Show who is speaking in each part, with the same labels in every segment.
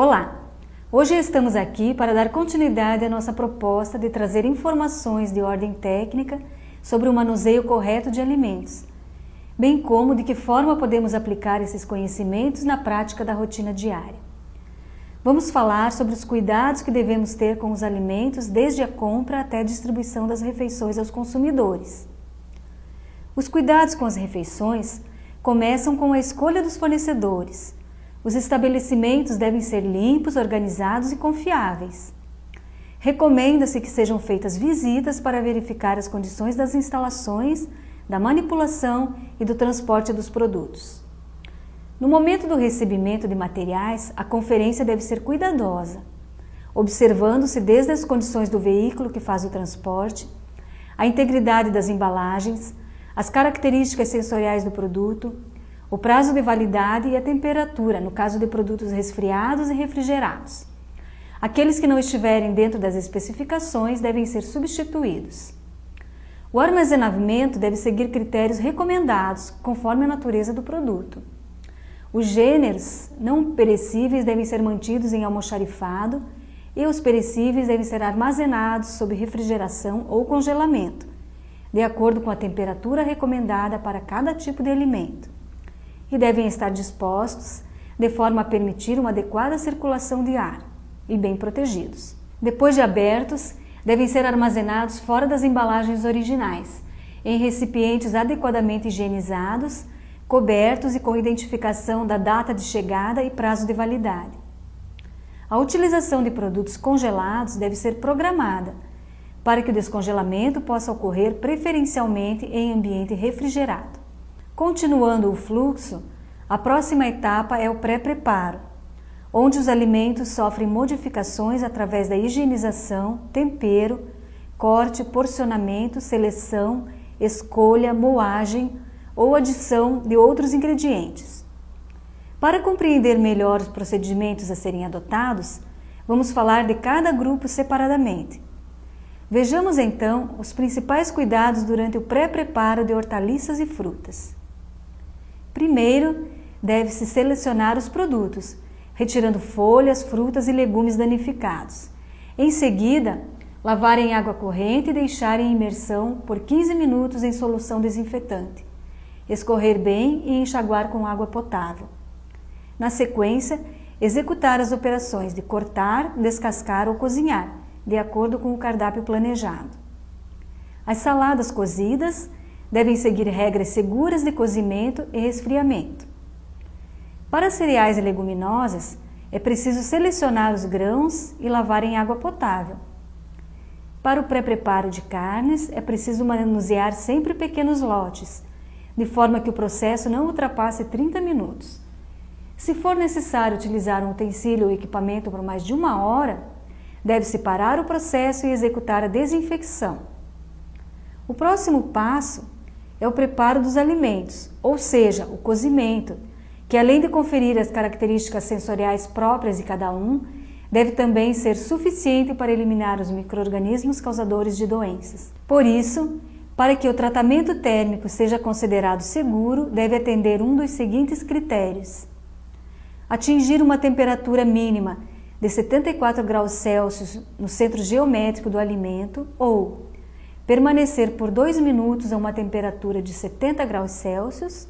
Speaker 1: Olá! Hoje estamos aqui para dar continuidade à nossa proposta de trazer informações de ordem técnica sobre o manuseio correto de alimentos, bem como de que forma podemos aplicar esses conhecimentos na prática da rotina diária. Vamos falar sobre os cuidados que devemos ter com os alimentos desde a compra até a distribuição das refeições aos consumidores. Os cuidados com as refeições começam com a escolha dos fornecedores. Os estabelecimentos devem ser limpos, organizados e confiáveis. Recomenda-se que sejam feitas visitas para verificar as condições das instalações, da manipulação e do transporte dos produtos. No momento do recebimento de materiais, a conferência deve ser cuidadosa, observando-se desde as condições do veículo que faz o transporte, a integridade das embalagens, as características sensoriais do produto, o prazo de validade e a temperatura, no caso de produtos resfriados e refrigerados. Aqueles que não estiverem dentro das especificações devem ser substituídos. O armazenamento deve seguir critérios recomendados, conforme a natureza do produto. Os gêneros não perecíveis devem ser mantidos em almoxarifado e os perecíveis devem ser armazenados sob refrigeração ou congelamento, de acordo com a temperatura recomendada para cada tipo de alimento, e devem estar dispostos de forma a permitir uma adequada circulação de ar e bem protegidos. Depois de abertos, devem ser armazenados fora das embalagens originais, em recipientes adequadamente higienizados, cobertos e com identificação da data de chegada e prazo de validade. A utilização de produtos congelados deve ser programada, para que o descongelamento possa ocorrer preferencialmente em ambiente refrigerado. Continuando o fluxo, a próxima etapa é o pré-preparo, onde os alimentos sofrem modificações através da higienização, tempero, corte, porcionamento, seleção, escolha, moagem ou adição de outros ingredientes. Para compreender melhor os procedimentos a serem adotados, vamos falar de cada grupo separadamente. Vejamos então os principais cuidados durante o pré-preparo de hortaliças e frutas. Primeiro, deve-se selecionar os produtos, retirando folhas, frutas e legumes danificados. Em seguida, lavar em água corrente e deixar em imersão por 15 minutos em solução desinfetante. Escorrer bem e enxaguar com água potável. Na sequência, executar as operações de cortar, descascar ou cozinhar, de acordo com o cardápio planejado. As saladas cozidas devem seguir regras seguras de cozimento e resfriamento. Para cereais e leguminosas, é preciso selecionar os grãos e lavar em água potável. Para o pré-preparo de carnes, é preciso manusear sempre pequenos lotes, de forma que o processo não ultrapasse 30 minutos. Se for necessário utilizar um utensílio ou equipamento por mais de 1 hora, deve-se parar o processo e executar a desinfecção. O próximo passo é o preparo dos alimentos, ou seja, o cozimento, que além de conferir as características sensoriais próprias de cada um, deve também ser suficiente para eliminar os micro-organismos causadores de doenças. Por isso, para que o tratamento térmico seja considerado seguro, deve atender um dos seguintes critérios: atingir uma temperatura mínima de 74 graus Celsius no centro geométrico do alimento ou permanecer por 2 minutos a uma temperatura de 70 graus Celsius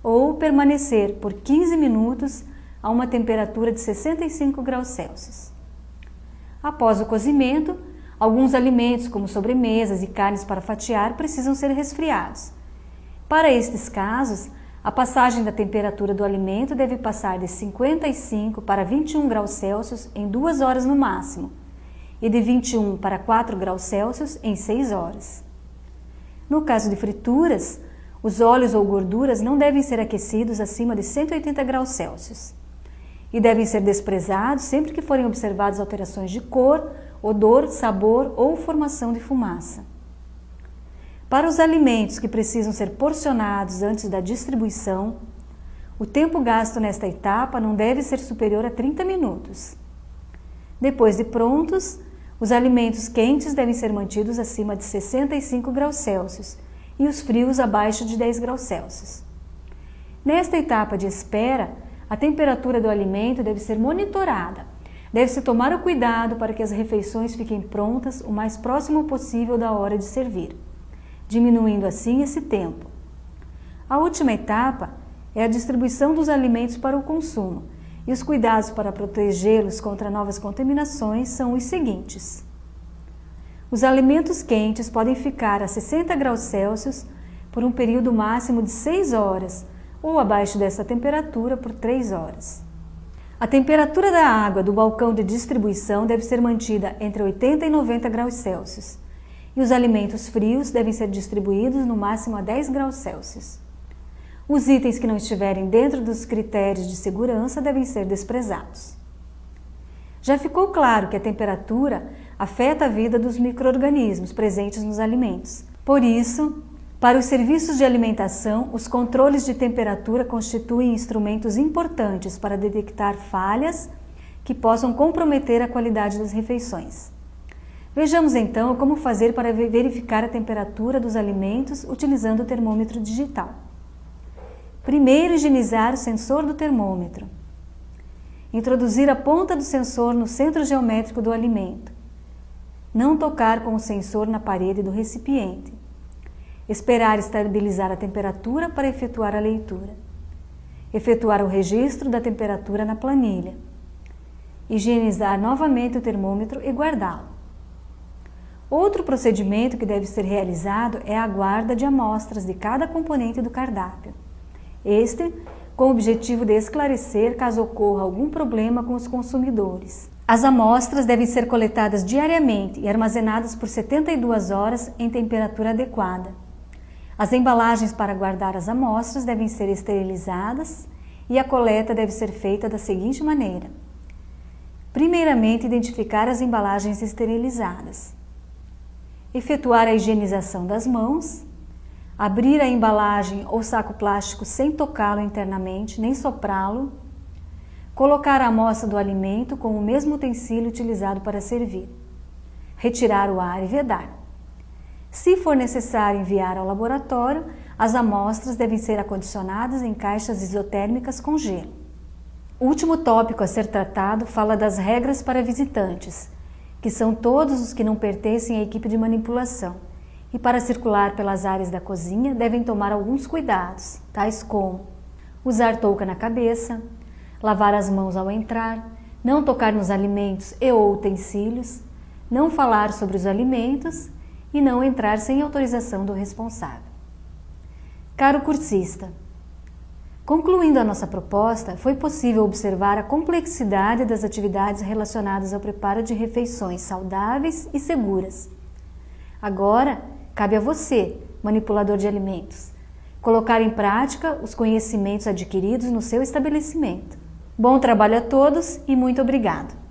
Speaker 1: ou permanecer por 15 minutos a uma temperatura de 65 graus Celsius. Após o cozimento, alguns alimentos, como sobremesas e carnes para fatiar, precisam ser resfriados. Para estes casos, a passagem da temperatura do alimento deve passar de 55 para 21 graus Celsius em 2 horas no máximo e de 21 para 4 graus Celsius em 6 horas. No caso de frituras, os óleos ou gorduras não devem ser aquecidos acima de 180 graus Celsius e devem ser desprezados sempre que forem observadas alterações de cor, odor, sabor ou formação de fumaça. Para os alimentos que precisam ser porcionados antes da distribuição, o tempo gasto nesta etapa não deve ser superior a 30 minutos. Depois de prontos, os alimentos quentes devem ser mantidos acima de 65 graus Celsius e os frios abaixo de 10 graus Celsius. Nesta etapa de espera, a temperatura do alimento deve ser monitorada Deve-se tomar o cuidado para que as refeições fiquem prontas o mais próximo possível da hora de servir, diminuindo assim esse tempo. A última etapa é a distribuição dos alimentos para o consumo, e os cuidados para protegê-los contra novas contaminações são os seguintes. Os alimentos quentes podem ficar a 60 graus Celsius por um período máximo de 6 horas ou abaixo dessa temperatura por 3 horas. A temperatura da água do balcão de distribuição deve ser mantida entre 80 e 90 graus Celsius e os alimentos frios devem ser distribuídos no máximo a 10 graus Celsius. Os itens que não estiverem dentro dos critérios de segurança devem ser desprezados. Já ficou claro que a temperatura afeta a vida dos micro-organismos presentes nos alimentos. Por isso, para os serviços de alimentação, os controles de temperatura constituem instrumentos importantes para detectar falhas que possam comprometer a qualidade das refeições. Vejamos então como fazer para verificar a temperatura dos alimentos utilizando o termômetro digital. Primeiro, higienizar o sensor do termômetro. Introduzir a ponta do sensor no centro geométrico do alimento. Não tocar com o sensor na parede do recipiente. Esperar estabilizar a temperatura para efetuar a leitura. Efetuar o registro da temperatura na planilha. Higienizar novamente o termômetro e guardá-lo. Outro procedimento que deve ser realizado é a guarda de amostras de cada componente do cardápio. Este, com o objetivo de esclarecer caso ocorra algum problema com os consumidores. As amostras devem ser coletadas diariamente e armazenadas por 72 horas em temperatura adequada. As embalagens para guardar as amostras devem ser esterilizadas e a coleta deve ser feita da seguinte maneira. Primeiramente, identificar as embalagens esterilizadas. Efetuar a higienização das mãos. Abrir a embalagem ou saco plástico sem tocá-lo internamente, nem soprá-lo. Colocar a amostra do alimento com o mesmo utensílio utilizado para servir. Retirar o ar e vedar. Se for necessário enviar ao laboratório, as amostras devem ser acondicionadas em caixas isotérmicas com gelo. O último tópico a ser tratado fala das regras para visitantes, que são todos os que não pertencem à equipe de manipulação, e para circular pelas áreas da cozinha devem tomar alguns cuidados, tais como usar touca na cabeça, lavar as mãos ao entrar, não tocar nos alimentos e ou utensílios, não falar sobre os alimentos e não entrar sem autorização do responsável. Caro cursista, concluindo a nossa proposta, foi possível observar a complexidade das atividades relacionadas ao preparo de refeições saudáveis e seguras. Agora, cabe a você, manipulador de alimentos, colocar em prática os conhecimentos adquiridos no seu estabelecimento. Bom trabalho a todos e muito obrigado!